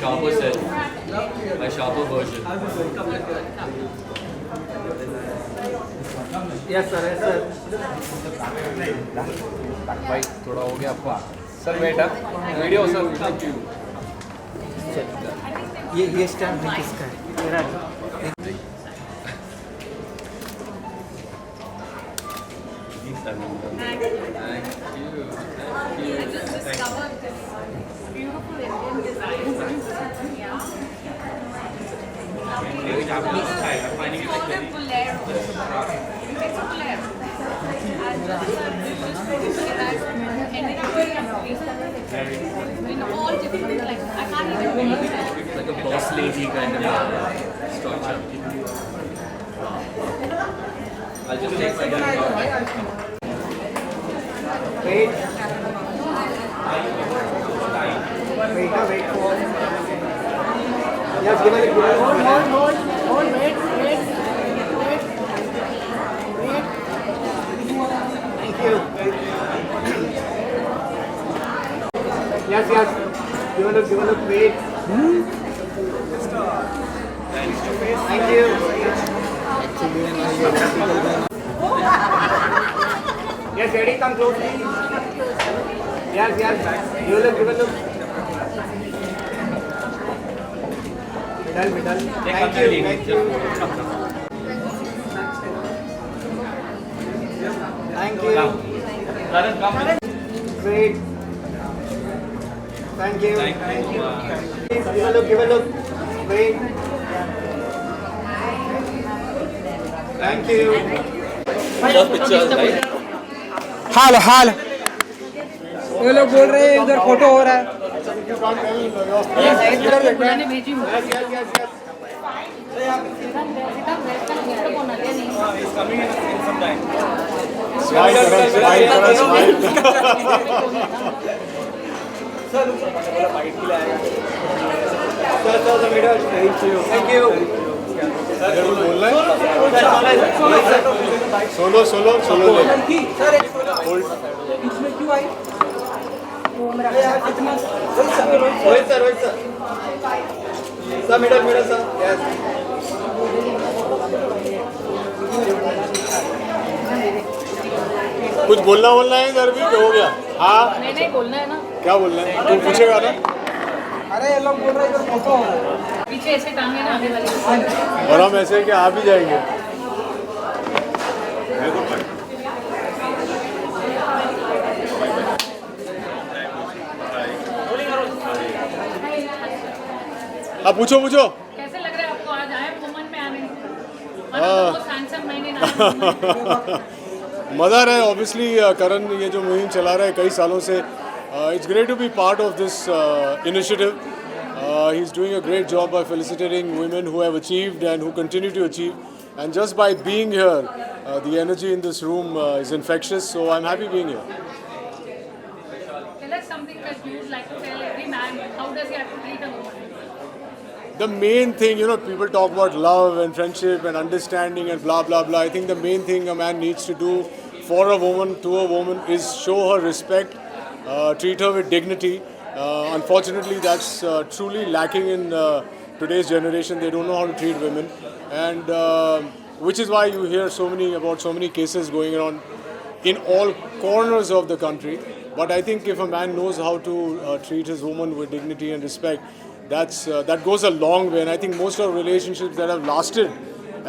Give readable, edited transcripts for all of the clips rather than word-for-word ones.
sharper self, my sharper version. Yes sir, yes sir. भाई थोड़ा हो गया आपका सर बेटा वीडियो सर थैंक यू ये स्टैम्प किसका है? मेरा है। Thank you. I just discovered this beautiful Indian design. Yeah. It's called the bolero. It's a bolero. And this ended up being in all different, like, I can't even believe it. Like a boss lady kind of structure. I'll just take some time. Wait. Wait for. Yes, give it. Hold, wait. Thank you. Yes. Give a look, wait. Thank you. Yes, ready, come close. Yes. Give a look. Middle. Thank you. Thank you. Karan, come. Great. Thank you. Give a look. Wait. Thank you. Pictures, right? हाल ये लोग बोल रहे हैं इधर photo हो रहा है मैंने भेजी हूँ थैंक यू बोलना है सोलो इसमें क्यों आई Rohit sir middle sir yes कुछ बोलना है इधर भी हो गया हाँ नहीं बोलना है ना क्या बोलना है तू पूछेगा ना अरे ये लोग बोल रहे हैं इधर फोटो हो रहा है पीछे ऐसे टांगे ना आगे वाले और हम ऐसे कि आ भी जाएंगे हाँ पूछो कैसे लग रहा है आपको आज आए वुमन में आने बहुत हैंडसम मैंने ना मज़ा रहा है ऑब्वियसली करण ये जो मुहिम चला रहा है कई सालों से it's great to be part of this initiative he is doing a great job by felicitating women who have achieved and who continue to achieve and just by being here the energy in this room is infectious so I am happy being here Tell us something that you would like to tell every man. How does he have to treat a woman? The main thing, you know, people talk about love and friendship and understanding and blah, blah, blah. I think the main thing a man needs to do for a woman, to a woman, is show her respect, treat her with dignity. Unfortunately, that's truly lacking in today's generation. They don't know how to treat women. And which is why you hear so many cases going on in all corners of the country. But I think if a man knows how to treat his woman with dignity and respect, that goes a long way. And I think most of relationships that have lasted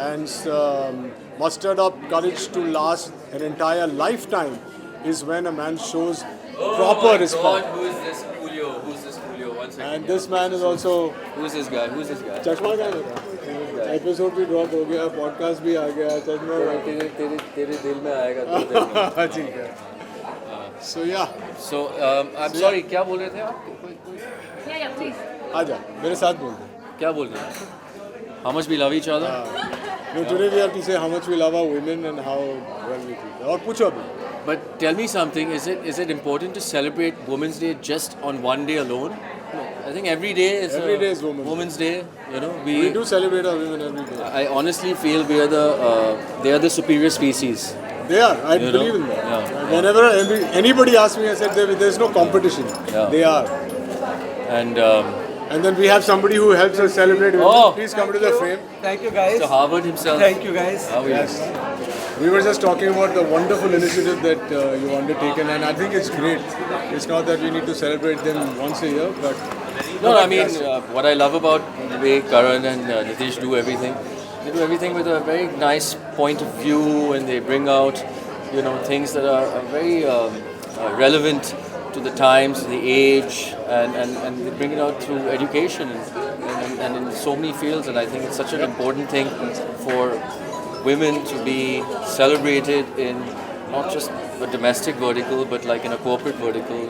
and mustered up courage to last an entire lifetime is when a man shows proper respect. God, who is this Julio? One second. And this man is also Who is this guy? चश्मा का मेरा episode भी drop हो गया podcast भी आ गया चश्मा तेरे दिल में आएगा तो ठीक है So yeah, So, I'm sorry, क्या बोल रहे थे आप? Yeah, please. आजा मेरे साथ बोल दे क्या बोल रहे थे? How much we love each other? No, today we have to say how much we love our women and how well we treat them. और पूछो अभी But tell me something, is it important to celebrate Women's Day just on one day alone? I think every day is Women's Day. You know, we do celebrate our women every day. I honestly feel they are the superior species. They are. I believe in that. Yeah. Whenever anybody asks me, I said there's no competition. Yeah. They are. And And then we have somebody who helps us celebrate. Oh. Please come to the frame. Thank you guys. Mr. Harvard himself. Thank you guys. How are you? Yes. We were just talking about the wonderful initiative that you've undertaken, and I think it's great. It's not that we need to celebrate them once a year, but No, I mean, what I love about the way Karan and Nitish do everything, they do everything with a very nice point of view, and they bring out, things that are very relevant to the times, the age, and they bring it out through education and in so many fields. And I think it's such an important thing for women to be celebrated in not just a domestic vertical, but like in a corporate vertical,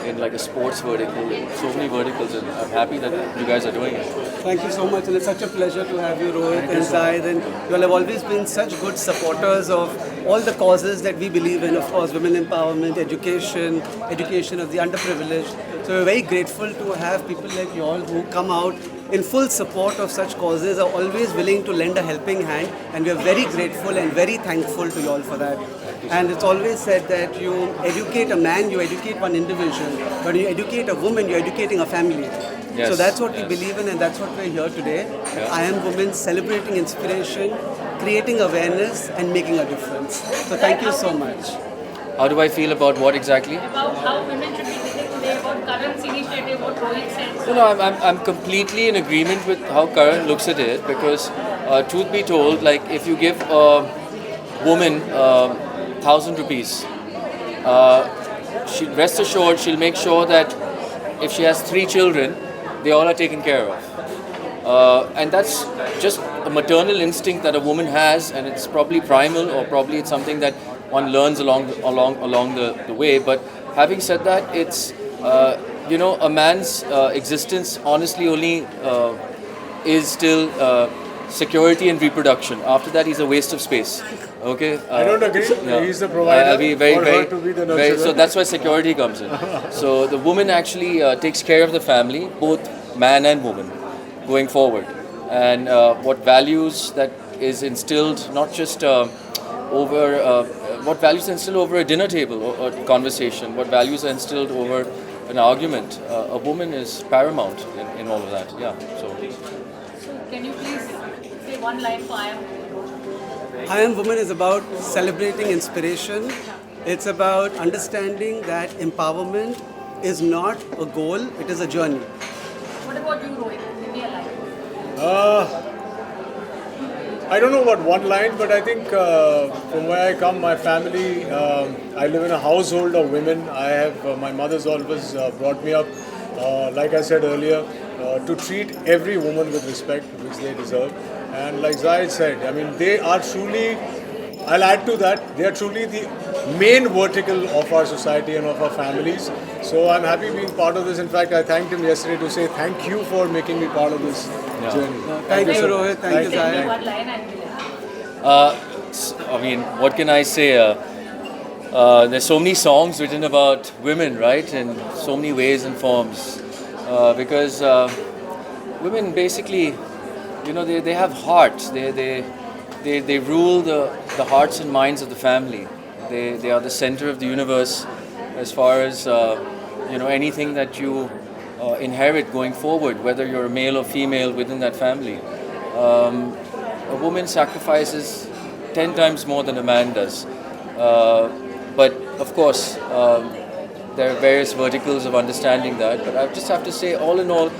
in like a sports vertical, in so many verticals, and I'm happy that you guys are doing it. Thank you so much, and it's such a pleasure to have you, Rohit and Zaid. And you all have always been such good supporters of all the causes that we believe in. Of course, women empowerment, education of the underprivileged. So we're very grateful to have people like you all who come out in full support of such causes, are always willing to lend a helping hand, and we are very grateful and very thankful to you all for that. And it's always said that you educate a man, you educate one individual, but you educate a woman, you're educating a family. Yes, So that's what we yes. believe in, and that's what we're here today. Yeah. I am Women, celebrating inspiration, creating awareness, and making a difference. So thank you so much. How do I feel about what exactly? About how women should be thinking today, about Karan's initiative, what Rohit said. No, I'm completely in agreement with how Karan looks at it, because truth be told, like if you give a woman 1,000 rupees, she rest assured she'll make sure that if she has 3 children, they all are taken care of. And that's just a maternal instinct that a woman has, and it's probably primal, or probably it's something that one learns along the way. But having said that, it's a man's existence honestly only is still security and reproduction. After that, he's a waste of space. Okay. I don't agree. Yeah. He's the provider. I'll be very, for very, her to be the very, nurturer. so that's why security comes in. So the woman actually takes care of the family, both man and woman, going forward. And what values that is instilled, not just what values are instilled over a dinner table or conversation, what values are instilled over an argument. A woman is paramount in all of that. Yeah. So. So can you please say one line for I am? I Am Woman is about celebrating inspiration. It's about understanding that empowerment is not a goal, it is a journey. What about you, Rohit? Give me a line. I don't know about one line, but I think from where I come, my family, I live in a household of women. I have, my mother's always brought me up, like I said earlier, to treat every woman with respect, which they deserve. And like Zaid said, I mean, they are truly, I'll add to that, they are truly the main vertical of our society and of our families. So I'm happy being part of this. In fact, I thanked him yesterday to say thank you for making me part of this journey. Thank you, so much. Rohit. Thank you, Give me Zaid. one line and I mean, what can I say? There's so many songs written about women, right? In so many ways and forms. Because women basically, they have hearts. They rule the hearts and minds of the family. They are the center of the universe as far as, anything that you inherit going forward, whether you're a male or female within that family. A woman sacrifices 10 times more than a man does. But of course, there are various verticals of understanding that. But I just have to say, all in all,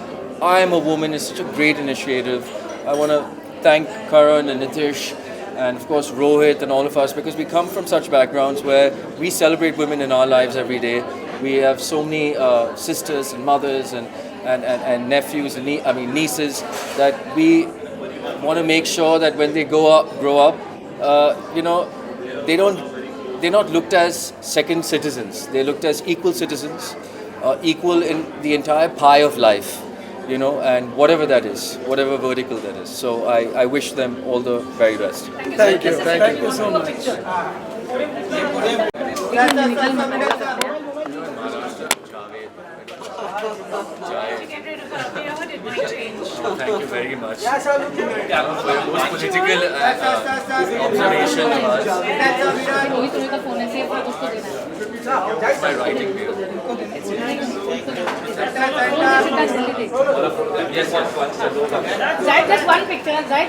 I Am a Woman is such a great initiative. I want to thank Karan and Nitish and of course Rohit and all of us, because we come from such backgrounds where we celebrate women in our lives every day. We have so many sisters and mothers and nephews and nieces that we want to make sure that when they grow up, they're not looked as second citizens. They're looked as equal citizens, equal in the entire pie of life, and whatever that is, whatever vertical that is. So I wish them all the very best. Thank you. Thank you so much. Thank you very much for your most political observation of us. Rohit का phone है, save कर उसको देना है. My writing view. Yes, Zaid, just one picture. Zaid.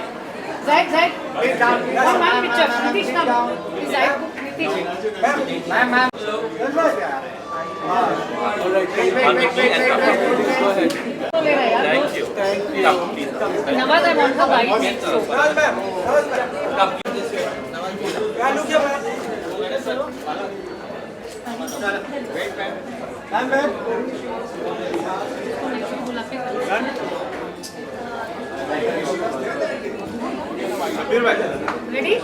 One picture. Nitish, come. Please, Zaid. Nitish. Thank you. Nawaz, I want the white next to. Ready?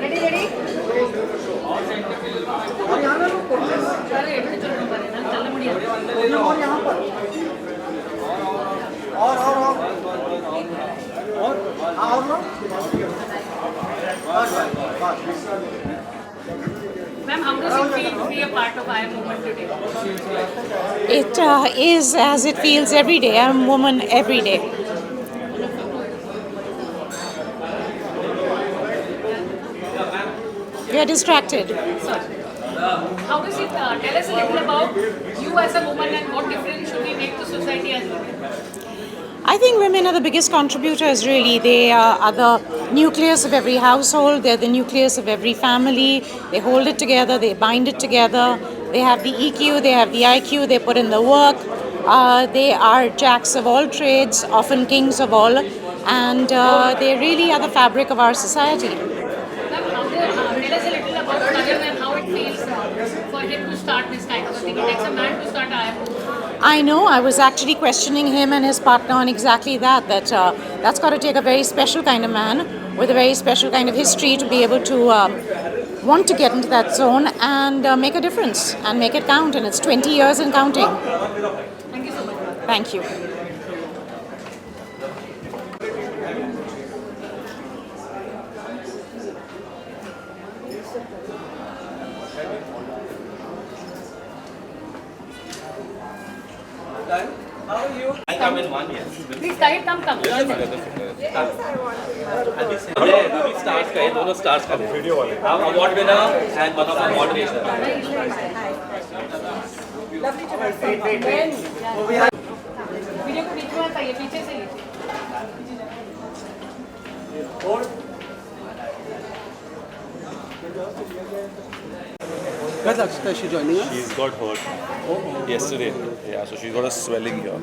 Ready? अरे इधर चलो पर ना चलना बढ़िया और यहाँ पर और Ma'am, how does it feel to be a part of I Am Woman today? It is as it feels every day. I'm a woman every day. We are distracted. How does it tell us a little about you as a woman and what difference should we make to society as women? I think women are the biggest contributors, really. They are the nucleus of every household, they're the nucleus of every family. They hold it together, they bind it together. They have the EQ, they have the IQ, they put in the work. They are jacks of all trades, often kings of all, and they really are the fabric of our society. Ma'am, tell us a little about Karan and how it feels for him to start this kind of a thing. It takes a man to start I Am Woman. I know, I was actually questioning him and his partner on exactly that that's got to take a very special kind of man with a very special kind of history to be able to want to get into that zone and make a difference and make it count, and it's 20 years and counting. Thank you so much. Thank you. How are you? I come in one, yes. Please, Tahir, come. अभी stars का है, दोनों stars का है। Video वाले। हम award winner and one of the moderator. Video को बीच में आता है, पीछे से लीजिए। Where's Akshita? Is she joining us? She's got hurt yesterday. Yeah, so she's got a swelling here.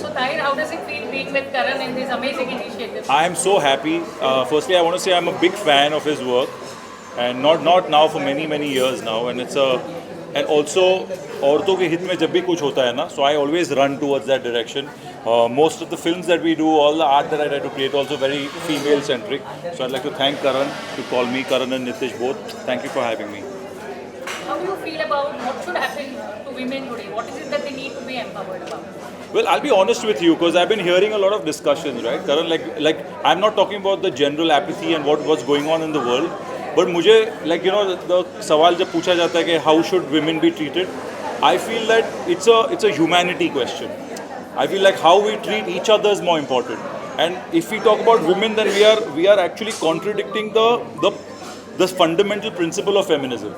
So, Tahir, how does it feel being with Karan in this amazing initiative? I am so happy. Firstly, I want to say I'm a big fan of his work, and not now, for many years now. And and also औरतों के हित में जब भी कुछ होता है ना, so I always run towards that direction. Most of the films that we do, all the art that I try to create, also very female centric. So I'd like to thank Karan to call me, Karan and Nitish both. Thank you for having me. How do you feel about what should happen to women today? What is it that they need to be empowered about? Well, I'll be honest with you, because I've been hearing a lot of discussions, right, Karan? Like I'm not talking about the general apathy and what's going on in the world, but मुझे the सवाल जब पूछा जाता है कि how should women be treated, I feel that it's a humanity question. I feel like how we treat each other is more important. And if we talk about women, then we are actually contradicting the fundamental principle of feminism.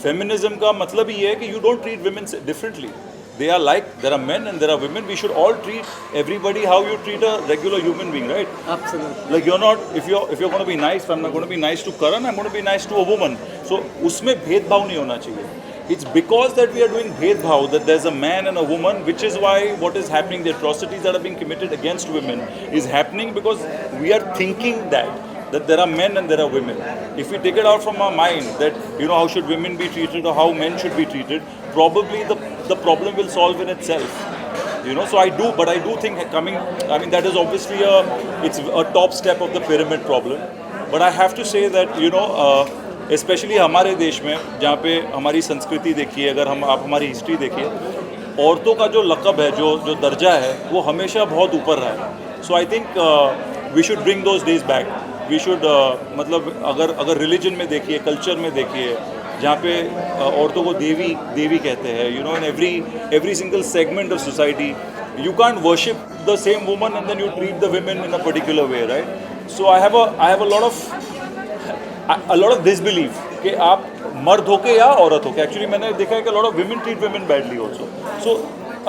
Feminism का मतलब ये है कि you don't treat women differently. They are like, there are men and there are women. We should all treat everybody how you treat a regular human being, right? Absolutely. Like you're not, if you're going to be nice, if I'm not going to be nice to Karan, I'm going to be nice to a woman. So उसमें भेदभाव नहीं होना चाहिए. It's because that we are doing bhedbhav, that there's a man and a woman, which is why what is happening, the atrocities that are being committed against women is happening because we are thinking that there are men and there are women. If we take it out from our mind that, how should women be treated or how men should be treated, probably the problem will solve in itself. So I do think that is obviously it's a top step of the pyramid problem. But I have to say that, specially हमारे देश में जहाँ पे हमारी संस्कृति देखिए, अगर आप हमारी हिस्ट्री देखिए, औरतों का जो लक़ब है, जो दर्जा है, वो हमेशा बहुत ऊपर रहा है. So I think we should bring those days back. We should मतलब अगर रिलीजन में देखिए, कल्चर में देखिए, जहाँ पे औरतों को देवी कहते हैं, in every single segment of society, you can't worship the same woman and then you treat the women in a particular way, right? So I have a lot of disbelief कि आप मर्द होके या औरत होके. एक्चुअली मैंने देखा है कि lot of women treat women badly also. So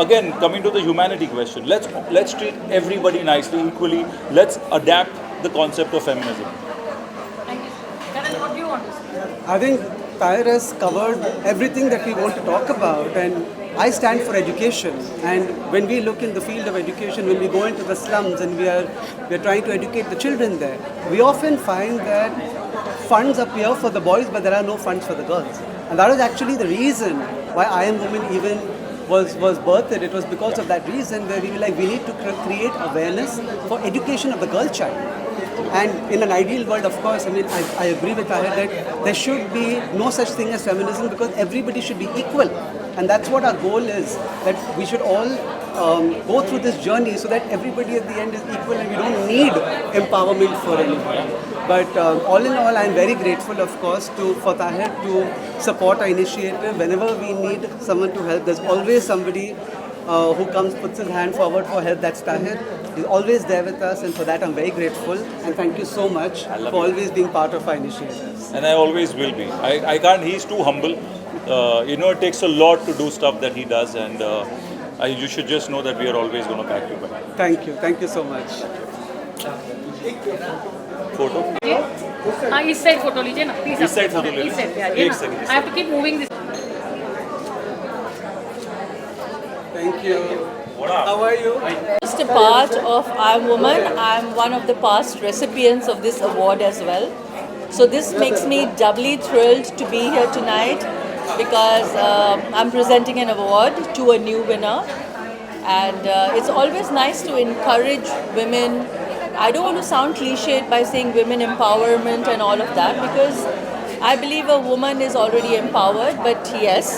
again, coming to the humanity question, let's treat everybody nicely, equally. Let's adapt the concept of feminism. Thank you. Karan, what do you want to say? I think Tahir has covered everything that we want to talk about, and I stand for education. And when we look in the field of education, when we go into the slums and we are trying to educate the children there, we often find that funds appear for the boys, but there are no funds for the girls. And that was actually the reason why I Am Woman even was birthed. It was because of that reason where we were like, we need to create awareness for education of the girl child. And in an ideal world, of course, I mean, I agree with Tahir that there should be no such thing as feminism because everybody should be equal. And that's what our goal is, that we should all go through this journey so that everybody at the end is equal and we don't need empowerment for anyone. But all in all, I'm very grateful, of course, for Tahir to support our initiative. Whenever we need someone to help, there's always somebody who comes, puts his hand forward for help. That's Tahir. He's always there with us, and for that I'm very grateful. And thank you so much for always being part of our initiatives. And I always will be. I can't, he's too humble. It takes a lot to do stuff that he does, and you should just know that we are always going to back you back. Thank you so much. Photo? हाँ इस side photo लीजिए ना please. इस side photo ले इस side लीजिए. पे एक second, I have to keep moving this. Thank you. How are you? Just a part of I Am Woman. I am one of the past recipients of this award as well. So this makes me doubly thrilled to be here tonight because I'm presenting an award to a new winner. And it's always nice to encourage women. I don't want to sound cliched by saying women empowerment and all of that because I believe a woman is already empowered, but yes,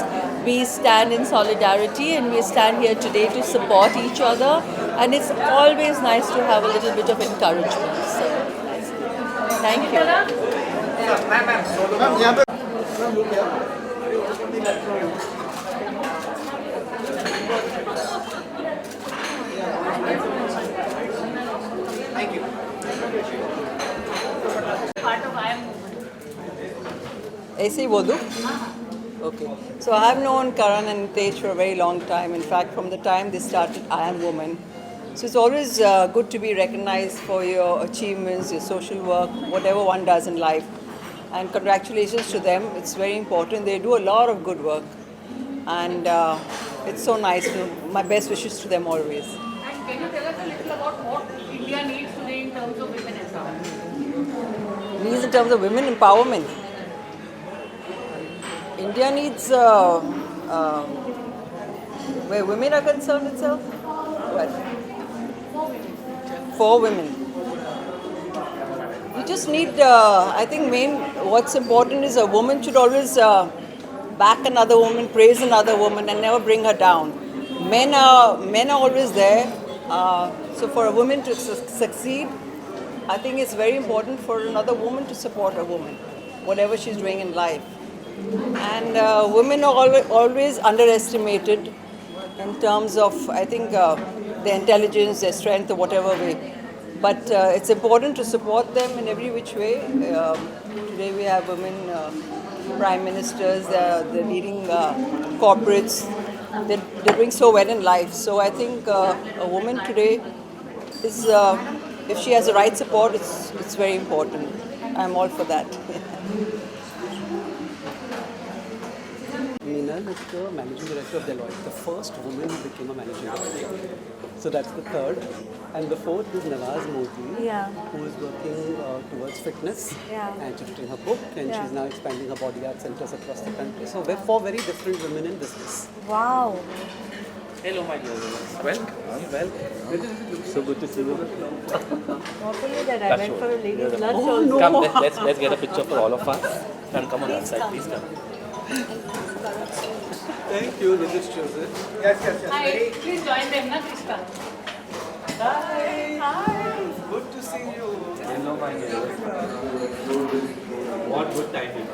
we stand in solidarity and we stand here today to support each other, and it's always nice to have a little bit of encouragement. So, thank you. Part of I am woman. ऐसे ही बोल दूँ? Okay. So I have known Karan and Tej for a very long time. In fact, from the time they started I Am Woman. So it's always good to be recognized for your achievements, your social work, whatever one does in life. And congratulations to them. It's very important. They do a lot of good work. And it's so nice. My best wishes to them always. And can you tell us a little about what India needs today in terms of women empowerment? Needs in terms of women empowerment. India needs, where women are concerned itself, what? For women. We just need, I think what's important is a woman should always back another woman, praise another woman and never bring her down. Men are always there. So for a woman to succeed, I think it's very important for another woman to support a woman, whatever she's doing in life. And women are always underestimated in terms of, I think, their intelligence, their strength, or whatever way. But it's important to support them in every which way. Today we have women prime ministers, they're leading corporates. They're doing so well in life. So I think a woman today is, if she has the right support, it's very important. I'm all for that. Meenal is the managing director of Deloitte, the first woman who became a managing director. So that's the third. And the fourth is Nawaz Modi, who is working towards fitness. And she's written her book, and she's now expanding her body art centers across the country. So we're four very different women in business. Wow. Hello, my dear. Well, So good to see you. Not only that, I went for a ladies' lunch Oh, also. no. Come, let's get a picture for all of us. Come on outside, please come. thank you, Nilesh Joseph. Yes. Hi, please join them, na Krishna. Hi. Good to see you. Hello, my dear. What good timing.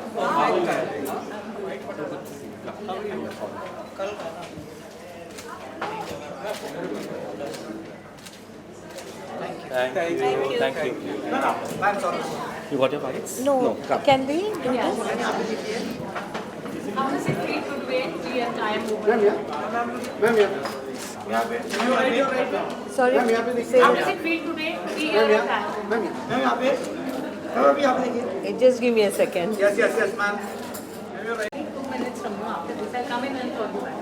Thank you. Thank you. Thank you. You got your fights? No. Can we do this? How does it feel to be a I am woman? Sorry. Say How does it feel today to be here at I Just give me a second. am? 2 minutes from now after this, I'll come in and call you back.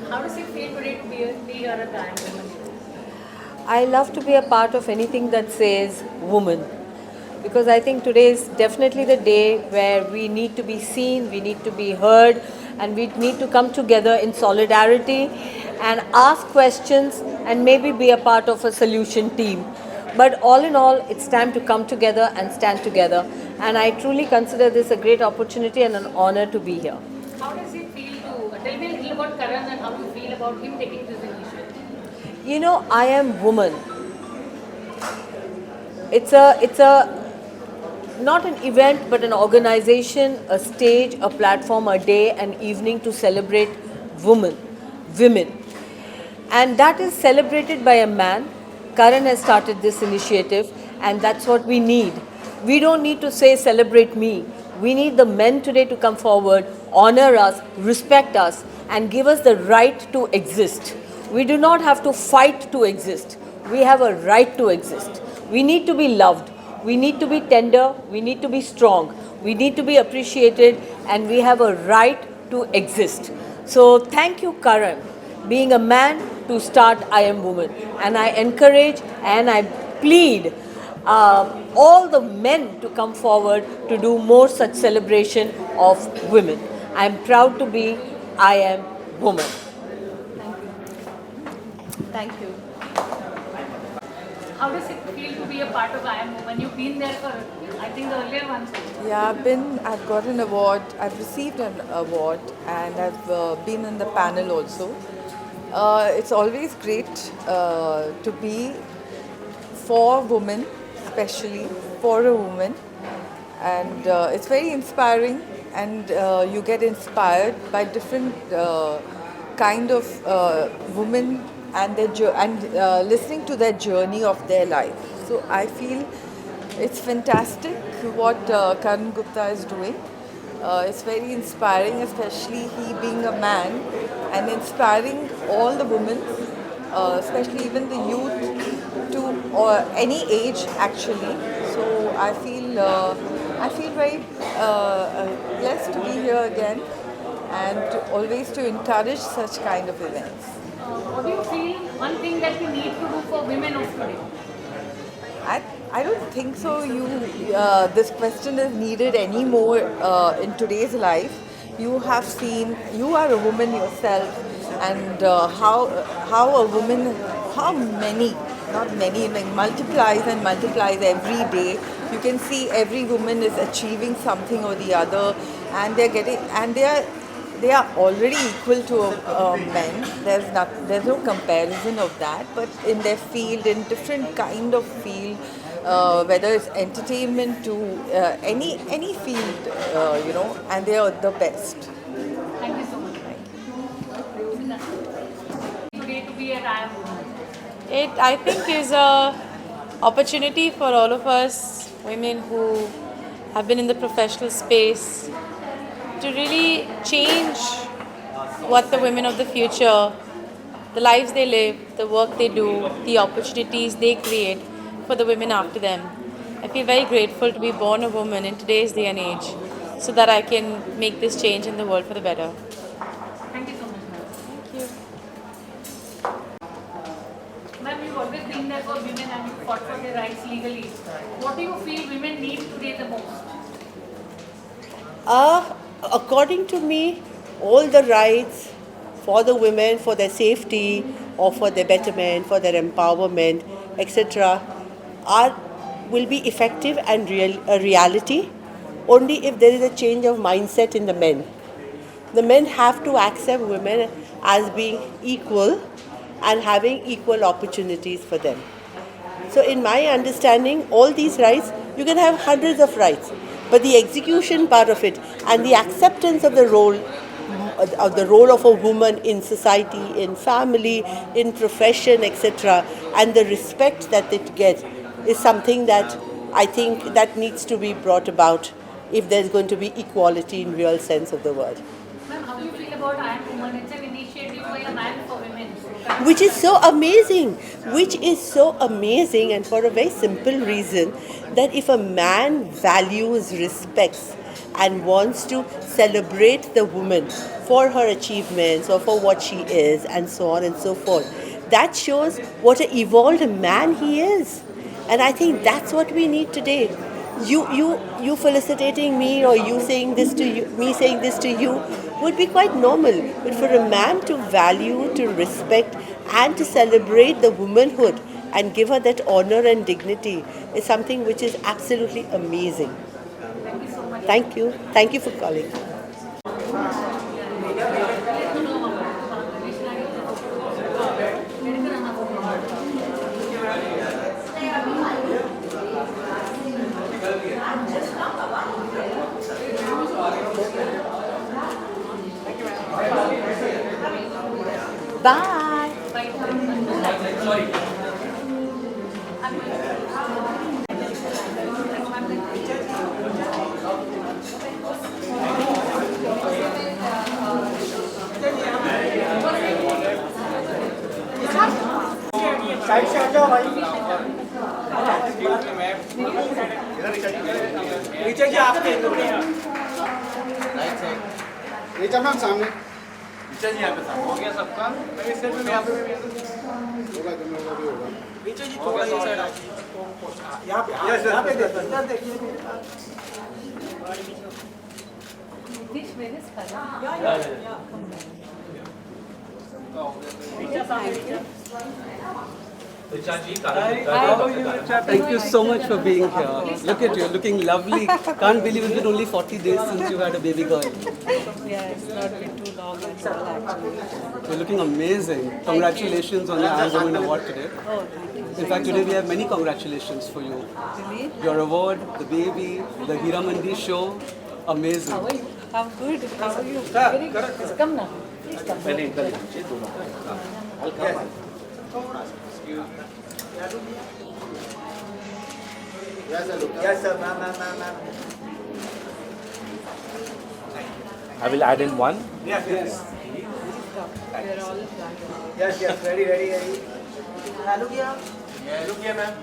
How does it feel today to be here at I am woman? I love to be a part of anything that says woman, because I think today is definitely the day where we need to be seen, we need to be heard, and we need to come together in solidarity and ask questions and maybe be a part of a solution team. But all in all, it's time to come together and stand together. And I truly consider this a great opportunity and an honor to be here. How does it feel to tell me a little about Karan and how you feel about him taking this initiative? You know, I am woman. It's a not an event but an organization, a stage, a platform, a day, an evening to celebrate women. And that is celebrated by a man. Karan has started this initiative, and that's what we need. We don't need to say celebrate me. We need the men today to come forward, honor us, respect us, and give us the right to exist. We do not have to fight to exist. We have a right to exist. We need to be loved. We need to be tender. We need to be strong. We need to be appreciated, and we have a right to exist. So thank you, Karan, being a man to start I Am Woman. And I encourage and I plead all the men to come forward to do more such celebration of women. I am proud to be I Am Woman. Thank you. How does it feel to be a part of I Am Woman? You've been there for, I think, the earlier ones. Yeah, I've got an award, I've received an award, and I've been in the panel also. It's always great to be for women, especially for a woman, and it's very inspiring, and you get inspired by different kind of women and listening to their journey of their life. So I feel it's fantastic what Karan Gupta is doing. It's very inspiring, especially he being a man, and inspiring all the women, especially even the youth, to any age actually. So I feel very blessed to be here again, and always to encourage such kind of events. What do you feel one thing that we need to do for women of today? I don't think so. This question is needed anymore in today's life. You have seen, you are a woman yourself, and how a woman, how many, not many, like multiplies and multiplies every day. You can see every woman is achieving something or the other, and they are already equal to men. There's no comparison of that. But in their field, in different kind of field, whether it's entertainment to any field, and they are the best. Thank you so much. Today to be at I Am Woman. It, I think, is a opportunity for all of us women who have been in the professional space to really change what the women of the future, the lives they live, the work they do, the opportunities they create for the women after them. I feel very grateful to be born a woman in today's day and age, so that I can make this change in the world for the better. Thank you so much, ma'am. Thank you. Ma'am, you've always been there for women and you fought for their rights legally. What do you feel women need today the most? According to me, all the rights for the women, for their safety or for their betterment, for their empowerment, etc., will be effective and a reality only if there is a change of mindset in the men. The men have to accept women as being equal and having equal opportunities for them. So in my understanding, all these rights, you can have hundreds of rights, but the execution part of it and the acceptance of the role of the role of a woman in society, in family, in profession, etc., and the respect that it gets is something that I think that needs to be brought about if there's going to be equality in real sense of the word. Ma'am, how do you feel about I Am Woman? It's an initiative by a man for women. Which is so amazing, and for a very simple reason, that if a man values, respects, and wants to celebrate the woman for her achievements or for what she is, and so on and so forth, that shows what an evolved man he is. And I think that's what we need today. You felicitating me, or you saying this to you, me saying this to you, would be quite normal. But for a man to value, to respect, and to celebrate the womanhood and give her that honor and dignity is something which is absolutely amazing. Thank you so much. Thank you. Thank you for calling. Bye. Richa ma'am सामने। ऋचा जी यहाँ पे हो गया सबका। ऋचा जी थोड़ा ये side यहाँ पे इधर देखिए। Thank you so much for being here. Look at you, looking lovely. Can't believe it's been only 40 days since you had a baby girl. Yeah, it's not been too long at all actually. You're looking amazing. Congratulations on your I Am Woman award today. Oh, thank you. In fact, today we have many congratulations for you. Really? Your award, the baby, the Hira Mandi show. Amazing. How are you? I'm good. How are you? Very good. Come now. Please come. Yes, sir, ma'am. I will add in one. Yes. We're all Yes, ready. Look here, ma'am.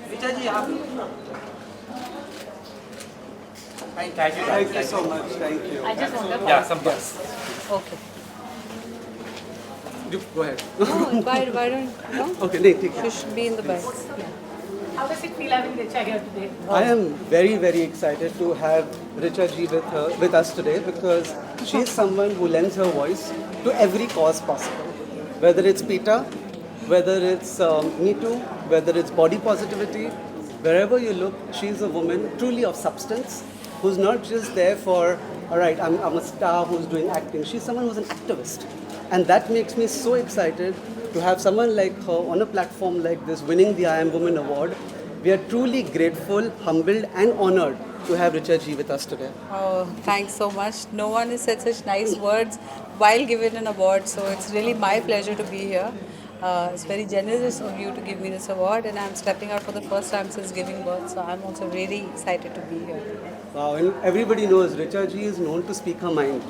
Richa ji, Thank you so much. Thank you. I just want to. Yeah, some bus. okay. You go ahead. No, why don't no? Okay, take it. You should be in the bus. How does it feel having Richa here today? I am very, very excited to have Richa ji with us today, because she is someone who lends her voice to every cause possible. Whether it's PETA, whether it's Me Too, whether it's body positivity, wherever you look, she's a woman truly of substance, who's not just there for, all right, I'm a star who's doing acting. She's someone who's an activist. And that makes me so excited to have someone like her on a platform like this, winning the I Am Woman award. We are truly grateful, humbled, and honored to have Richa ji with us today. Oh, thanks so much. No one has said such nice words while given an award, so it's really my pleasure to be here. It's very generous of you to give me this award, and I'm stepping out for the first time since giving birth, so I'm also really excited to be here. Wow, and everybody knows Richa ji is known to speak her mind.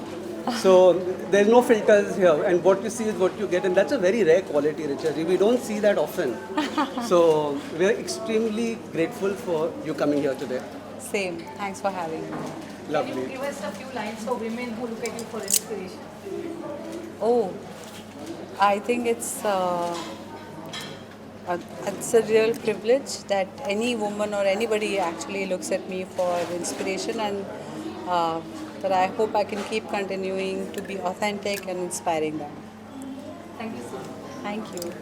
So there's no filters here, and what you see is what you get, and that's a very rare quality, Richa ji. We don't see that often. So we're extremely grateful for you coming here today. Same. Thanks for having me. Can Lovely. you give us a few lines for women who look at you for inspiration? Oh, I think it's a real privilege that any woman or anybody actually looks at me for inspiration, and that I hope I can keep continuing to be authentic and inspiring them. Thank you so much. Thank you.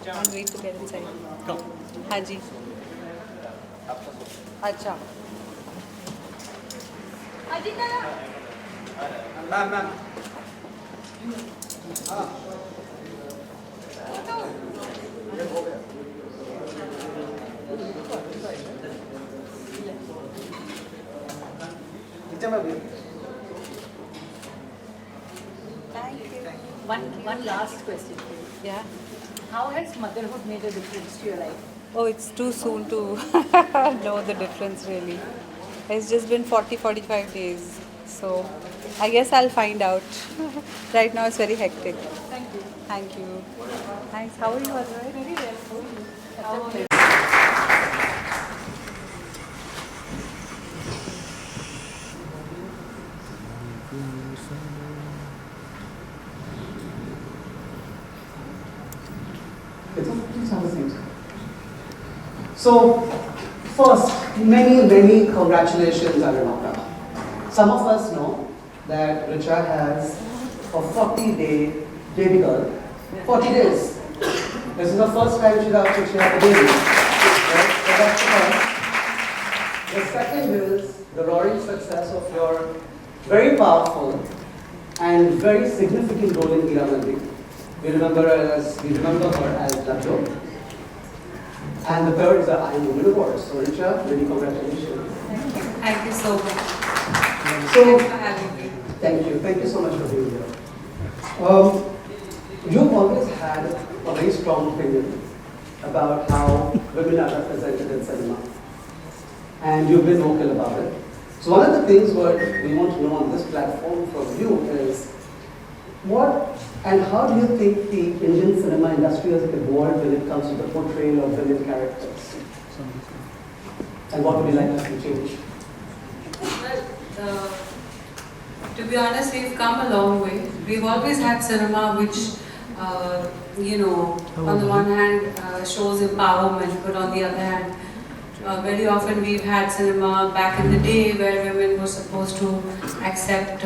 Can't wait to get inside. Come. Haji. Acha. Ma'am. One last question. Yeah. How has motherhood made a difference to your life? Oh, it's too soon to know the difference really. It's just been 40-45 days. So I guess I'll find out. Right now it's very hectic. Thank you. Thank you. Thanks. How are you all right? Very well. How are you? Please have a seat. So, first, many congratulations, Aranaka. Some of us know that Richa has a 40-day baby girl. 40 days. This is the first time she had a baby. Right? So that's the first. The second is the roaring success of your very powerful and very significant role in Meera Mandi. We remember her as Lajo. And the third is the I Am Woman Award. So Richa, many congratulations. Thank you so much. So, Thanks for having me. Thank you so much for being here. You've always had a very strong opinion about how women are represented in cinema. And you've been vocal about it. So one of the things what we want to know on this platform from you is what and how do you think the Indian cinema industry has evolved when it comes to the portrayal of women characters? And what would you like us to change? Well, to be honest, we've come a long way. We've always had cinema which, on the one hand shows empowerment, but on the other hand, very often we've had cinema back in the day where women were supposed to accept,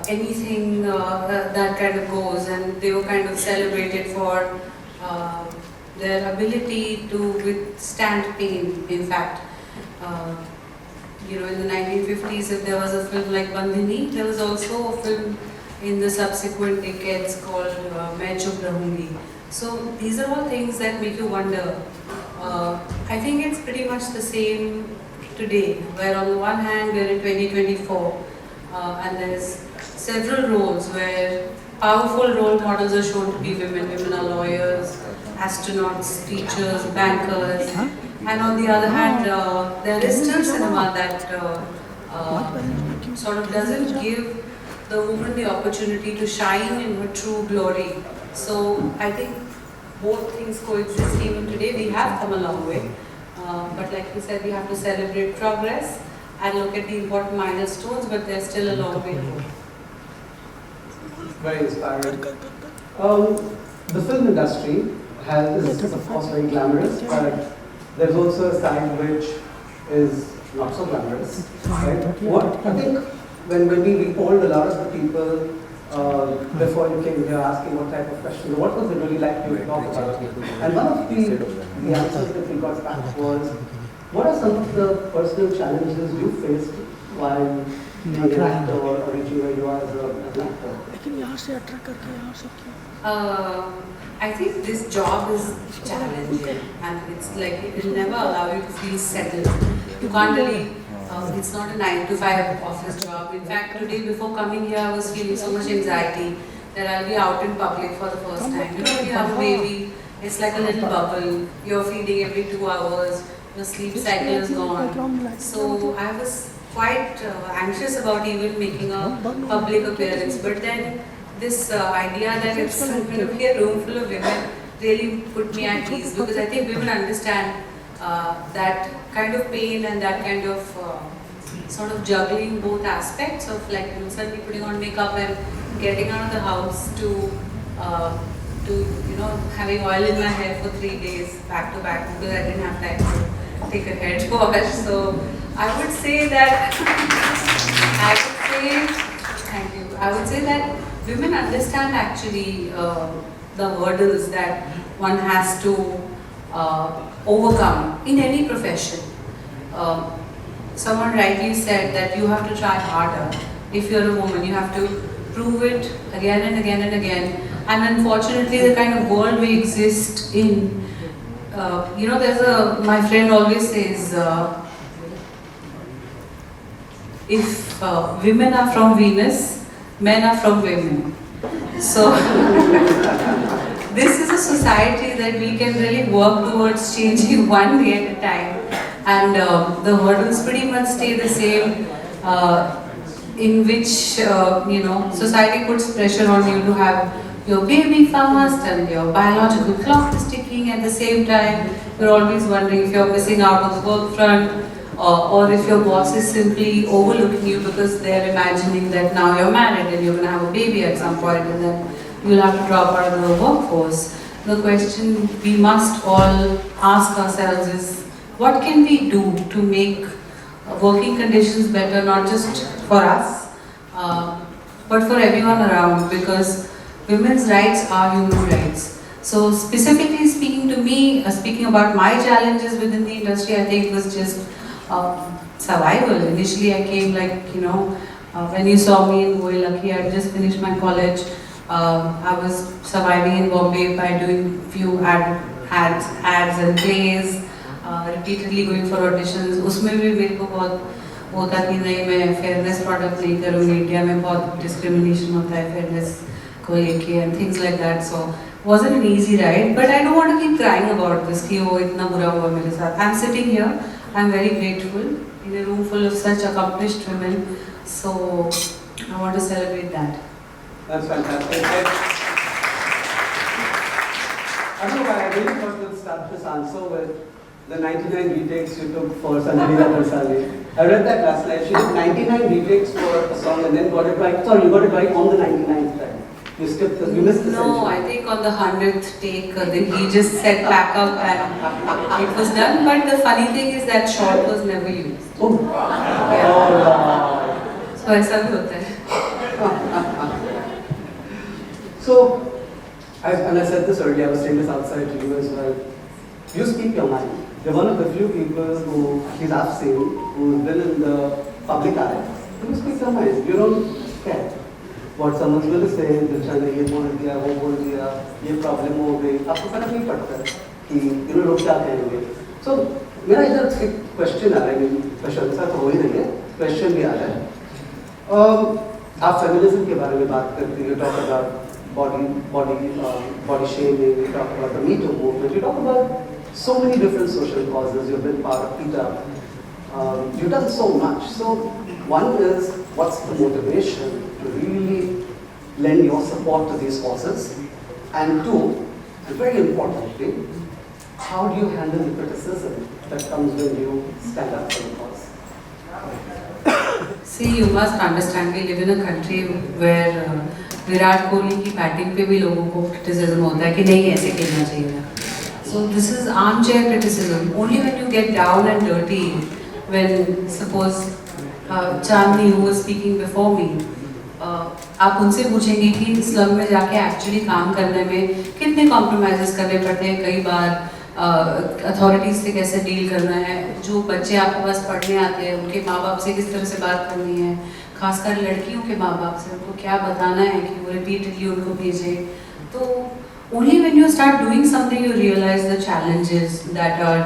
anything that kind of goes, and they were kind of celebrated for their ability to withstand pain, in fact. In the 1950s, if there was a film like Bandhini, there was also a film in the subsequent decades called Main Chup Rahungi. So these are all things that make you wonder. I think it's pretty much the same today, where on the one hand we're in 2024 and there's several roles where powerful role models are shown to be women. Women are lawyers, astronauts, teachers, bankers. And on the other hand, there is still cinema that sort of doesn't give the woman the opportunity to shine in her true glory. So I think both things coexist even today. We have come a long way. But like you said, we have to celebrate progress and look at the important milestones, but there's still a long way to go. Very inspiring. The film industry is of course very glamorous, but there's also a side which is not so glamorous, right? What I think when we polled a lot of the people before you came here asking what type of questions, what was it really like you to talk about? And one of the answers that we got back was, what are some of the personal challenges you faced while being an actor or reaching where you are as an actor? I think this job is challenging, and it's like it will never allow you to feel settled. You can't really, it's not a 9-to-5 office job. In fact, today before coming here, I was feeling so much anxiety that I'll be out in public for the first time. When you have a baby, it's like a little bubble. You're feeding every 2 hours, your sleep cycle is gone. So I was quite anxious about even making a public appearance. But then this idea that it's going to be a room full of women really put me at ease, because I think women understand that kind of pain and that kind of sort of juggling both aspects of like suddenly putting on makeup and getting out of the house to having oil in my hair for 3 days back to back because I didn't have time to take a hair wash. So I would say that I would say that women understand actually the hurdles that one has to overcome in any profession. Someone rightly said that you have to try harder. If you're a woman, you have to prove it again and again and again. And unfortunately, the kind of world we exist in, my friend always says, if women are from Venus, men are from women. So this is a society that we can really work towards changing one day at a time, and the hurdles pretty much stay the same. In which society puts pressure on you to have your baby fast, and your biological clock is ticking at the same time. You're always wondering if you're missing out on the work front, or if your boss is simply overlooking you because they're imagining that now you're married and you're going to have a baby at some point, and then you'll have to drop out of the workforce. The question we must all ask ourselves is, what can we do to make working conditions better, not just for us, but for everyone around, because women's rights are human rights. So specifically speaking to me, speaking about my challenges within the industry, I think it was just survival. Initially I came when you saw me in Goel Lucky, I had just finished my college. I was surviving in Bombay by doing few ads and plays, repeatedly going for auditions. उसमें भी मेरे को बहुत वो था कि नहीं, मैं fairness product नहीं करूँगी. इंडिया में बहुत discrimination होता है fairness को लेके and things like that. So wasn't an easy ride, but I don't want to keep crying about this कि वो इतना बुरा हुआ मेरे साथ. I'm sitting here, I'm very grateful in a room full of such accomplished women. So I want to celebrate that. That's fantastic. I don't know why I really thought we'll start this answer with the 99 retakes you took for Sanjana Bhansali. I read that last night. She did 99 retakes for a song and then got it right. Sorry, you got it right on the 99th time. You skipped the, you missed the century. No, I think on the 100th take, he just said pack up and it was done. But the funny thing is that shot was never used. Oh. Yeah. Oh. So ऐसा भी होता है. So, and I said this earlier, I was saying this outside to you as well. You speak your mind. You're one of the few people who, at least I've seen, who's been in the public eye. You speak your mind. You don't care what someone's going to say. Dilshad ne ye bol diya, wo bol diya, ye problem ho gayi. आपको फर्क नहीं पड़ता कि लोग क्या कहेंगे. So, मेरा इधर एक question आ रहा है, प्रशंसा तो हो ही रही है, question भी आ रहा है. आप feminism के बारे में बात करते हैं. You talk about body shaming, you talk about the Me Too movement, you talk about so many different social causes. You've been part of PETA. You've done so much. So one is, what's the motivation to really lend your support to these causes? And two, and very importantly, how do you handle the criticism that comes when you stand up for the cause? See, you must understand, we live in a country where Virat Kohli की batting पे भी लोगों को criticism होता है कि नहीं ऐसे खेलना चाहिए. So this is armchair criticism. Only when you get down and dirty, when suppose Chandni, who was speaking before me, आप उनसे पूछेंगे कि स्लम में जाके एक्चुअली काम करने में कितने कॉम्प्रोमाइजेस करने पड़ते हैं, कई बार अथॉरिटीज़ से कैसे डील करना है, जो बच्चे आपके पास पढ़ने आते हैं उनके माँ बाप से किस तरह से बात करनी है, खासकर लड़कियों के माँ बाप से उनको क्या बताना है कि वो रिपीटेडली उनको भेजें. तो only when you start doing something you realize the challenges that are,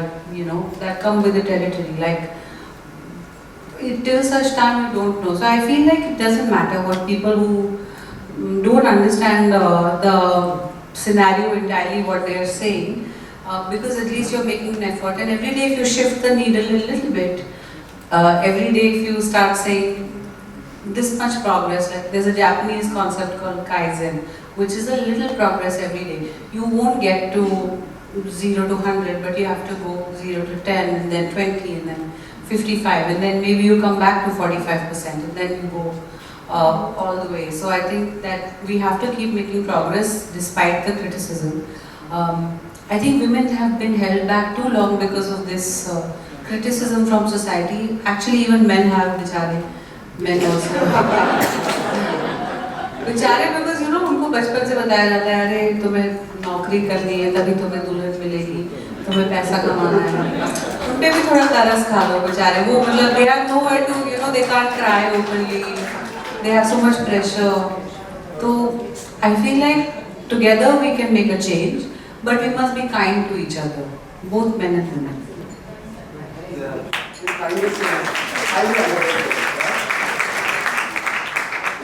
that come with the territory. Like, till such time you don't know. So I feel like it doesn't matter what people who don't understand the scenario entirely what they are saying, because at least you're making an effort. And every day if you shift the needle a little bit, every day if you start saying this much progress, like there's a Japanese concept called Kaizen, which is a little progress every day. You won't get to 0 to 100, but you have to go 0 to 10, and then 20, and then 55, and then maybe you come back to 45%, and then you go all the way. So I think that we have to keep making progress despite the criticism. I think women have been held back too long because of this criticism from society. Actually, even men have, men also. बेचारे because उनको बचपन से बताया जाता है, अरे तुम्हें नौकरी करनी है तभी तुम्हें दुल्हन मिलेगी, तुम्हें पैसा कमाना है. उन पे भी थोड़ा तरस खा लो बेचारे. वो मतलब they have nowhere to, they can't cry openly. They have so much pressure. So I feel like together we can make a change, but we must be kind to each other, both men and women. Yeah, kindness is highly underrated.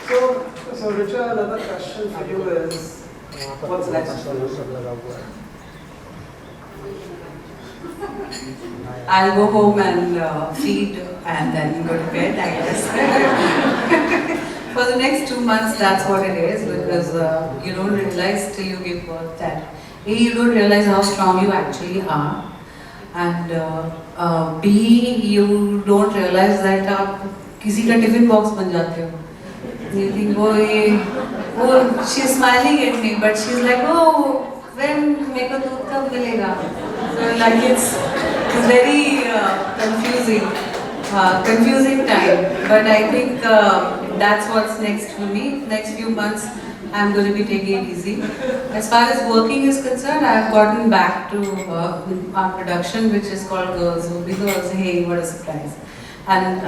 So, So Richa, another question for you is, what's next? I'll go home and feed and then go to bed, I guess. For the next 2 months, that's what it is, because you don't realize till you give birth that A, you don't realize how strong you actually are, and B, you don't realize that आप किसी का tiffin box बन जाते हो. You think, oh, she's smiling at me, but she's like, oh, when मेरे को दूध कब मिलेगा? So like it's very confusing time. But I think that's what's next for me. Next few months, I'm going to be taking it easy. As far as working is concerned, I've gotten back to our production, which is called Girls Who Be Girls. Hey, what a surprise! And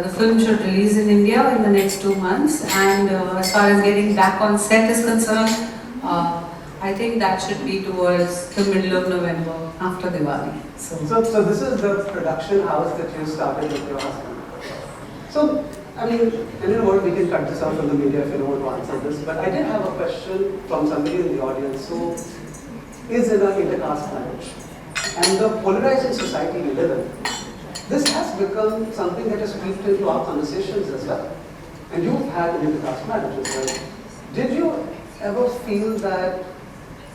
the film should release in India in the next 2 months. And as far as getting back on set is concerned, I think that should be towards the middle of November after Diwali. So this is the production house that you started with your husband. So, I mean, and you know what, we can cut this out from the media if you don't want to answer this, but I did have a question from somebody in the audience who is in an intercaste marriage. And the polarizing society we live in, this has become something that has creeped into our conversations as well. And you've had an intercaste marriage as well. Did you ever feel that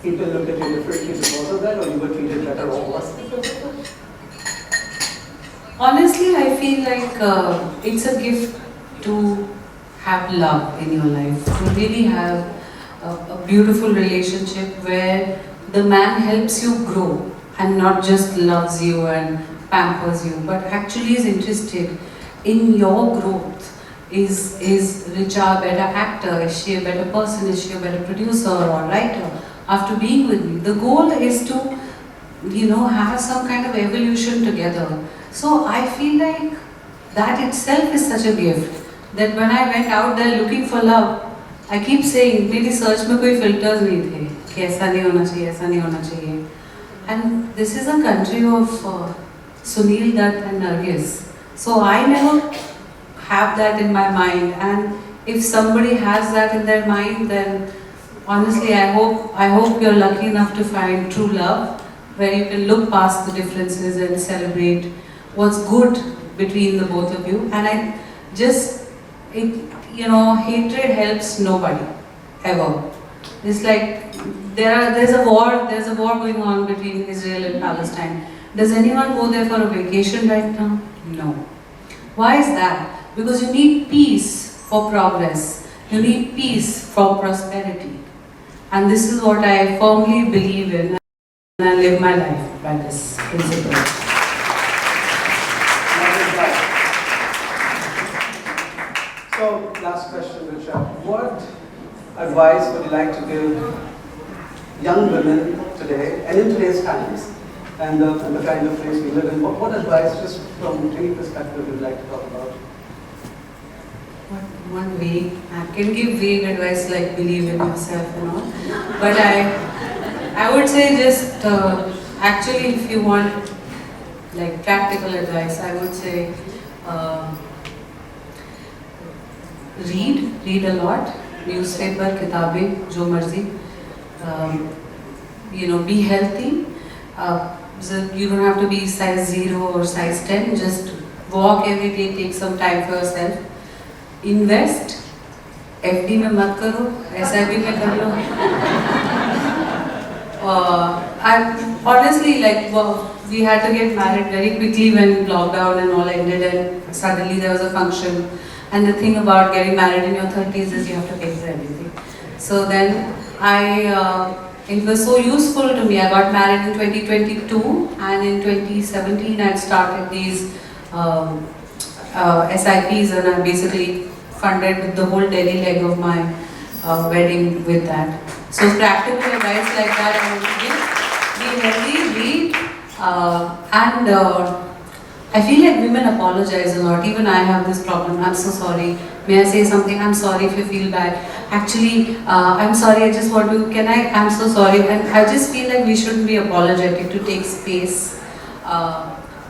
people looked at you differently because of that, or you were treated better or worse because of that? Honestly, I feel like it's a gift to have love in your life, to really have a beautiful relationship where the man helps you grow and not just loves you and pampers you, but actually is interested in your growth. Is Richa a better actor? Is she a better person? Is she a better producer or writer? After being with me, the goal is to, have some kind of evolution together. So I feel like that itself is such a gift that when I went out there looking for love, I keep saying, मेरी search में कोई filters नहीं थे कि ऐसा नहीं होना चाहिए, ऐसा नहीं होना चाहिए. And this is a country of Sunil Dutt and Nargis. So I never have that in my mind, and if somebody has that in their mind, then honestly I hope you're lucky enough to find true love where you can look past the differences and celebrate what's good between the both of you. And hatred helps nobody ever. It's like there's a war going on between Israel and Palestine. Does anyone go there for a vacation right now? No. Why is that? Because you need peace for progress. You need peace for prosperity. And this is what I firmly believe in, and I live my life by this principle. So, last question, Richa. What advice would you like to give young women today, and in today's times, and the kind of place we live in? What advice, just from any perspective, would you like to talk about? One vague, I can give vague advice like believe in yourself and all, but I would say just actually if you want like practical advice, I would say read a lot, newspaper, किताबें, जो मर्जी, be healthy. You don't have to be size 0 or size 10, just walk every day, take some time for yourself. Invest, FD में मत करो, SIP में कर लो. I honestly we had to get married very quickly when lockdown and all ended, and suddenly there was a function. And the thing about getting married in your 30s is you have to pay for everything. So then it was so useful to me. I got married in 2022, and in 2017 I started these SIPs, and I basically funded the whole Delhi leg of my wedding with that. So practical advice like that I would give: be healthy, read, and I feel like women apologize a lot. Even I have this problem. I'm so sorry. May I say something? I'm sorry if you feel bad. Actually, I'm sorry. I just want to. Can I? I'm so sorry. And I just feel like we shouldn't be apologetic, to take space.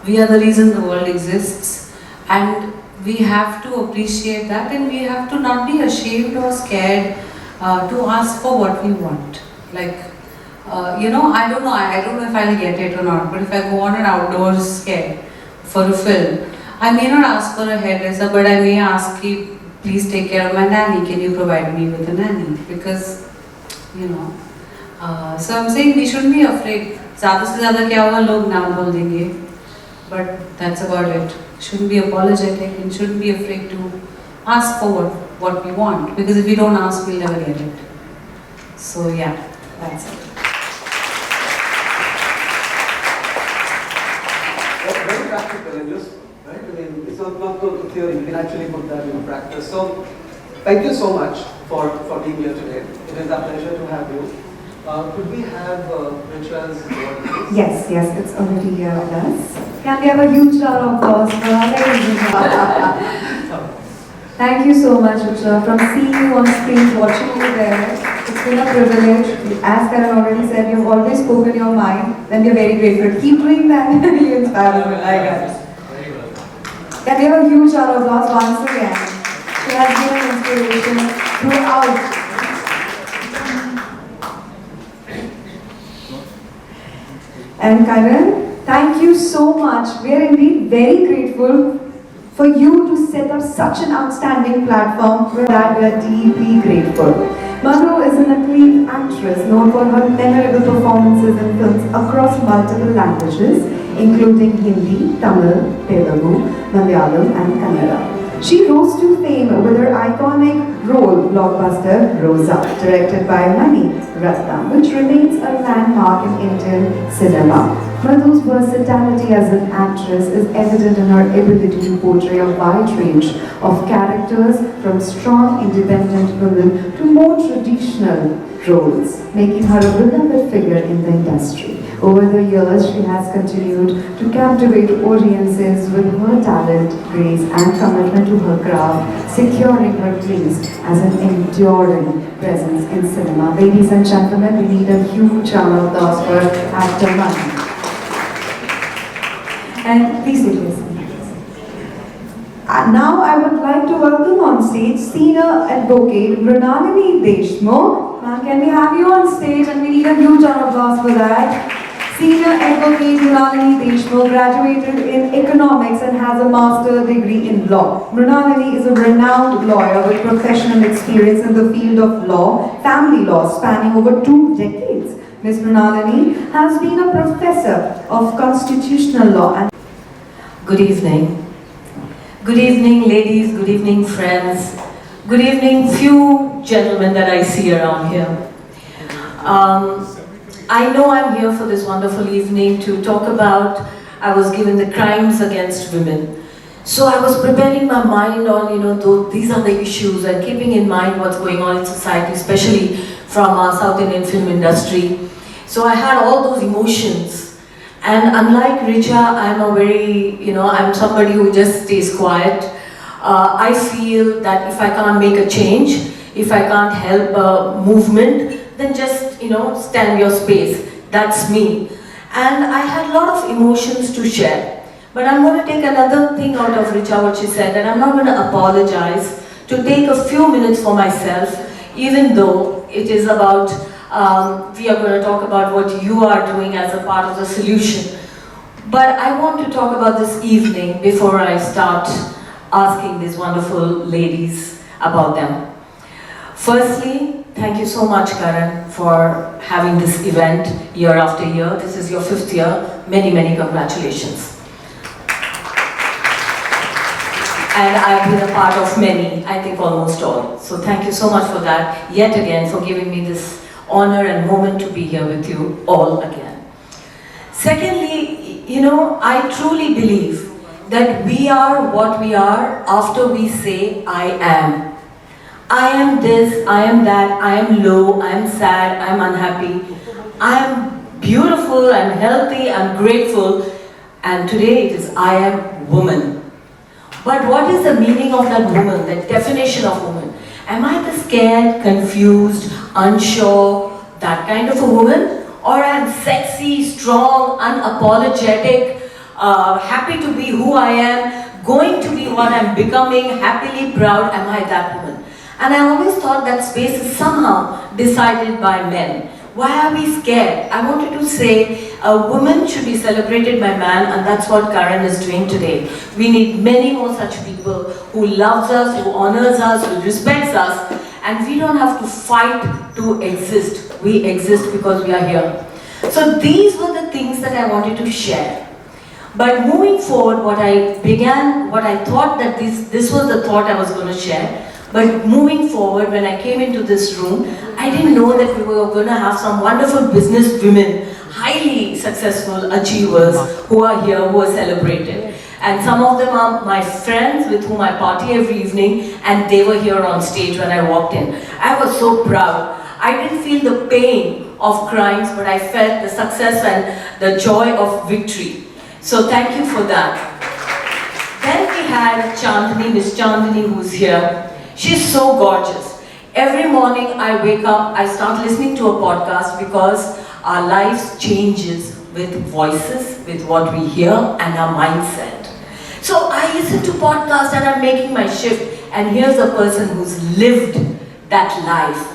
We are the reason the world exists, and we have to appreciate that, and we have to not be ashamed or scared to ask for what we want. Like, I don't know if I'll get it or not, but if I go on an outdoors scare for a film, I may not ask for a hairdresser, but I may ask, please take care of my nanny, can you provide me with a nanny? Because, so I'm saying we shouldn't be afraid. ज़्यादा से ज़्यादा क्या होगा, लोग नाम बोल देंगे, but that's about it. Shouldn't be apologetic and shouldn't be afraid to ask for what we want, because if we don't ask, we'll never get it. So yeah, that's it. Very practical and just, right? I mean, it's not total theory, you can actually put that into practice. So, thank you so much for being here today. It is our pleasure to have you. Could we have Richa's word, please? Yes, it's already here with us. Can we have a huge round of applause for our ladies and gentlemen? Thank you so much, Richa. From seeing you on screen, watching you there, it's been a privilege. As Karan already said, you've always spoken your mind, and we're very grateful. Keep doing that. You inspire us, I guess. Can we have a huge round of applause once again? She has been an inspiration throughout. And Karan, thank you so much. We are indeed very grateful for you to set up such an outstanding platform. For that, we are deeply grateful. Madhu is an acclaimed actress known for her memorable performances in films across multiple languages, including Hindi, Tamil, Telugu, Malayalam, and Kannada. She rose to fame with her iconic role blockbuster Rosa, directed by Mani Ratnam, which remains a landmark in Indian cinema. Madhu's versatility as an actress is evident in her ability to portray a wide range of characters, from strong independent women to more traditional roles, making her a beloved figure in the industry. Over the years, she has continued to captivate audiences with her talent, grace, and commitment to her craft, securing her place as an enduring presence in cinema. Ladies and gentlemen, we need a huge round of applause for actor Mani. And please take your seats. Now I would like to welcome on stage senior advocate Mrinalini Deshmukh. Ma'am, can we have you on stage, and we need a huge round of applause for that. Senior advocate Mrinalini Deshmukh graduated in economics and has a master's degree in law. Mrinalini is a renowned lawyer with professional experience in the field of law, family law, spanning over 2 decades. Ms. Mrinalini has been a professor of constitutional law and Good evening. Good evening, ladies. Good evening, friends. Good evening, few gentlemen that I see around here. I know I'm here for this wonderful evening to talk about, I was given the crimes against women. So I was preparing my mind on, these are the issues, and keeping in mind what's going on in society, especially from our South Indian film industry. So I had all those emotions. And unlike Richa, I'm somebody who just stays quiet. I feel that if I can't make a change, if I can't help a movement, then just, stand your space. That's me. And I had a lot of emotions to share. But I'm going to take another thing out of Richa, what she said, and I'm not going to apologize, to take a few minutes for myself, even though it is about we are going to talk about what you are doing as a part of the solution. But I want to talk about this evening before I start asking these wonderful ladies about them. Firstly, thank you so much, Karan, for having this event year after year. This is your 5th year. Many, many congratulations. And I've been a part of many, I think almost all. So thank you so much for that, yet again, for giving me this honor and moment to be here with you all again. Secondly, I truly believe that we are what we are after we say I am. I am this, I am that, I am low, I am sad, I am unhappy, I am beautiful, I am healthy, I am grateful, and today it is I am woman. But what is the meaning of that woman, that definition of woman? Am I the scared, confused, unsure, that kind of a woman? Or I'm sexy, strong, unapologetic, happy to be who I am, going to be what I'm becoming, happily proud, am I that woman? And I always thought that space is somehow decided by men. Why are we scared? I wanted to say a woman should be celebrated by man, and that's what Karan is doing today. We need many more such people who loves us, who honors us, who respects us, and we don't have to fight to exist. We exist because we are here. So these were the things that I wanted to share. But moving forward, what I thought that this was the thought I was going to share. But moving forward, when I came into this room, I didn't know that we were going to have some wonderful business women, highly successful achievers who are here, who are celebrated. And some of them are my friends with whom I party every evening, and they were here on stage when I walked in. I was so proud. I didn't feel the pain of crimes, but I felt the success and the joy of victory. So thank you for that. Then we had Chandni, Miss Chandni, who's here. She's so gorgeous. Every morning I wake up, I start listening to a podcast because our lives changes with voices, with what we hear and our mindset. So I listen to podcasts and I'm making my shift, and here's a person who's lived that life.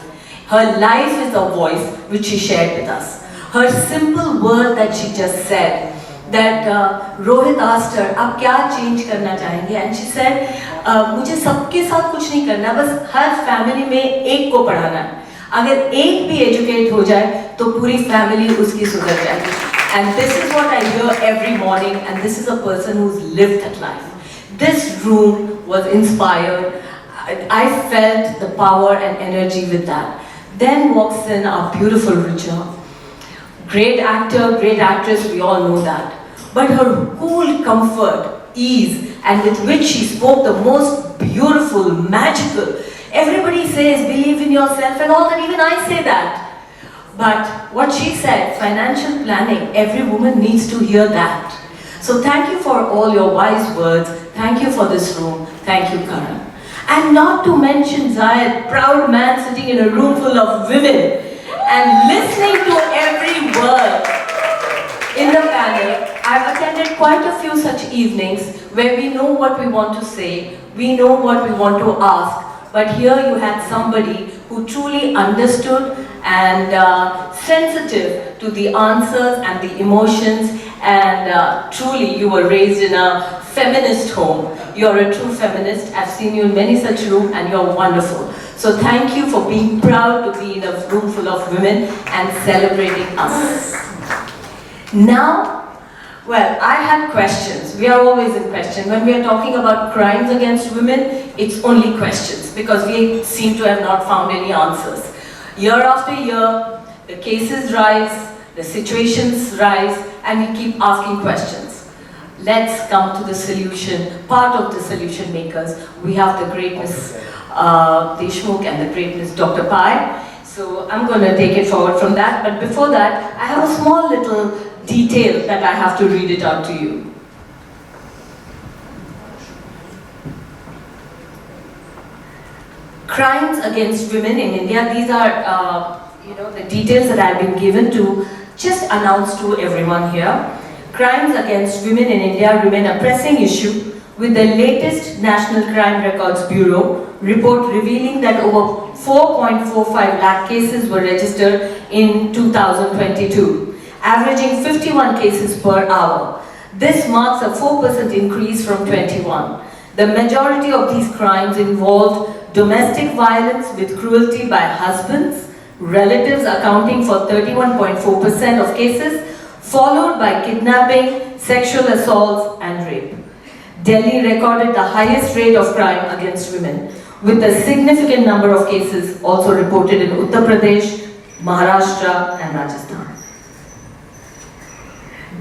Her life is a voice which she shared with us. Her simple word that she just said, that Rohit asked her, "आप क्या change करना चाहेंगे?" And she said, "मुझे सबके साथ कुछ नहीं करना, बस हर family में एक को पढ़ाना है. अगर एक भी educate हो जाए, तो पूरी family उसकी सुधर जाएगी." And this is what I hear every morning, and this is a person who's lived that life. This room was inspired. I felt the power and energy with that. Then walks in our beautiful Richa. Great actor, great actress, we all know that. But her cool comfort, ease, and with which she spoke the most beautiful, magical. Everybody says, believe in yourself and all that, even I say that. But what she said, financial planning, every woman needs to hear that. So thank you for all your wise words. Thank you for this room. Thank you, Karan. And not to mention Zayed, proud man sitting in a room full of women and listening to every word in the panel. I've attended quite a few such evenings where we know what we want to say, we know what we want to ask, but here you had somebody who truly understood and sensitive to the answers and the emotions, and truly you were raised in a feminist home. You're a true feminist. I've seen you in many such rooms and you're wonderful. So thank you for being proud to be in a room full of women and celebrating us. Now, well, I had questions. We are always in question. When we are talking about crimes against women, it's only questions because we seem to have not found any answers. Year after year, the cases rise, the situations rise, and we keep asking questions. Let's come to the solution, part of the solution makers. We have the great Ms. Deshmukh and the great Ms. Dr. Pai. So I'm going to take it forward from that. But before that, I have a small little detail that I have to read it out to you. Crimes against women in India, these are the details that I've been given to just announce to everyone here. Crimes against women in India remain a pressing issue, with the latest National Crime Records Bureau report revealing that over 4.45 lakh cases were registered in 2022, averaging 51 cases per hour. This marks a 4% increase from 21. The majority of these crimes involved domestic violence with cruelty by husbands, relatives accounting for 31.4% of cases, followed by kidnapping, sexual assaults and rape. Delhi recorded the highest rate of crime against women, with a significant number of cases also reported in Uttar Pradesh, Maharashtra and Rajasthan.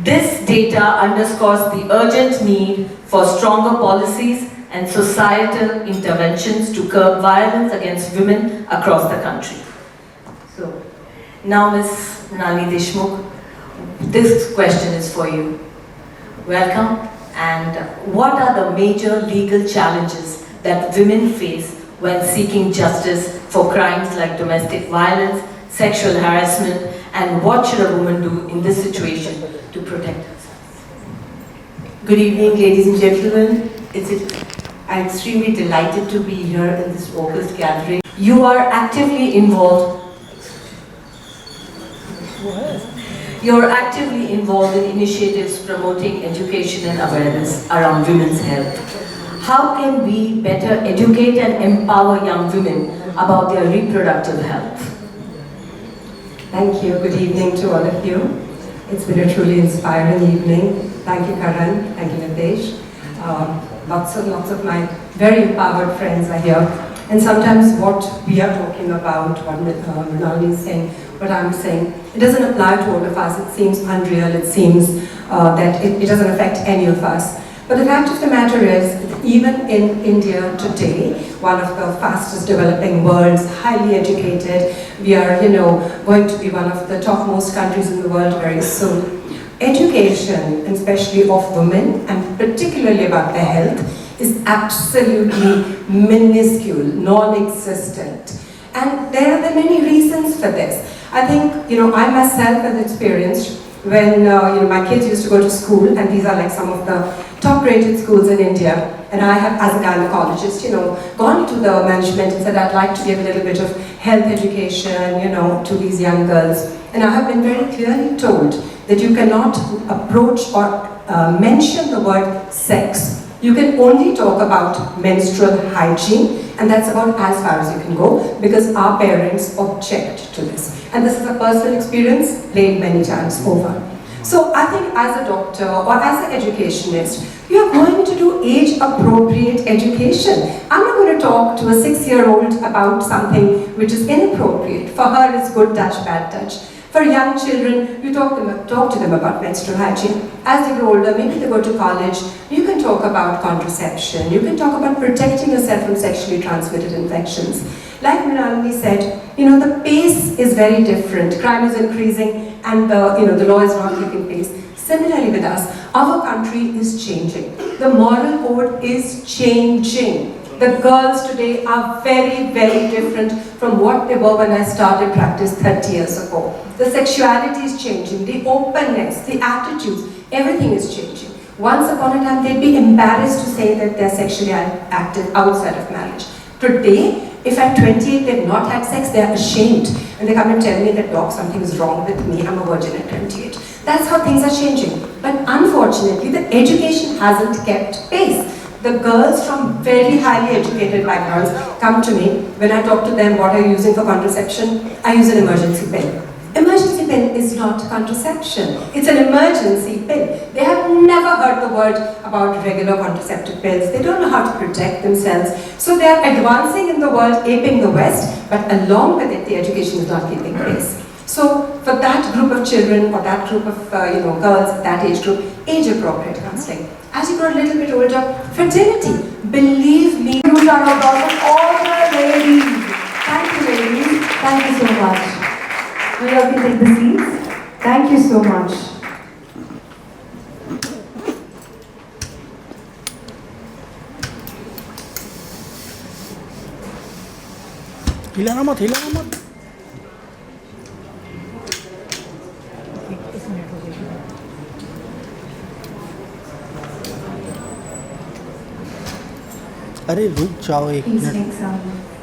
This data underscores the urgent need for stronger policies and societal interventions to curb violence against women across the country. So, now Ms. Mrinalini Deshmukh, this question is for you. Welcome. And what are the major legal challenges that women face when seeking justice for crimes like domestic violence, sexual harassment, and what should a woman do in this situation to protect herself? Good evening, ladies and gentlemen. I'm extremely delighted to be here in this August gathering. You are actively involved. You're actively involved in initiatives promoting education and awareness around women's health. How can we better educate and empower young women about their reproductive health? Thank you. Good evening to all of you. It's been a truly inspiring evening. Thank you, Karan. Thank you, Nitesh. Lots of my very empowered friends are here. And sometimes what we are talking about, what Mrinalini is saying, what I'm saying, it doesn't apply to all of us. It seems unreal. It seems that it doesn't affect any of us. But the fact of the matter is, even in India today, one of the fastest developing worlds, highly educated, we are, going to be one of the topmost countries in the world very soon. Education, especially of women, and particularly about their health, is absolutely minuscule, non-existent. And there are many reasons for this. I think, I myself have experienced when, my kids used to go to school, and these are like some of the top-rated schools in India, and I have, as a gynecologist, gone to the management and said, I'd like to give a little bit of health education, to these young girls. And I have been very clearly told that you cannot approach or mention the word sex. You can only talk about menstrual hygiene, and that's about as far as you can go, because our parents object to this. And this is a personal experience laid many times over. So I think as a doctor or as an educationist, you are going to do age-appropriate education. I'm not going to talk to a 6-year-old about something which is inappropriate. For her, it's good touch, bad touch. For young children, you talk to them about menstrual hygiene. As they grow older, maybe they go to college, you can talk about contraception. You can talk about protecting yourself from sexually transmitted infections. Like Mrinalini said, the pace is very different. Crime is increasing, and the law is not keeping pace. Similarly with us, our country is changing. The moral code is changing. The girls today are very, very different from what they were when I started practice 30 years ago. The sexuality is changing, the openness, the attitudes, everything is changing. Once upon a time, they'd be embarrassed to say that they're sexually active outside of marriage. Today, if at 28 they've not had sex, they're ashamed. And they come and tell me that, doc, something is wrong with me, I'm a virgin at 28. That's how things are changing. But unfortunately, the education hasn't kept pace. The girls from very highly educated backgrounds come to me. When I talk to them, what are you using for contraception? I use an emergency pill. Emergency pill is not contraception. It's an emergency pill. They have never heard the word about regular contraceptive pills. They don't know how to protect themselves. So they are advancing in the world, aping the West, but along with it, the education is not keeping pace. So for that group of children or that group of girls, that age group, age-appropriate counseling. As you grow a little bit older, fertility. Believe me, you are about all the ladies. Thank you, ladies. Thank you so much. We all can take the seats. Thank you so much. हिलाना मत अरे रुक जाओ एक Please minute take some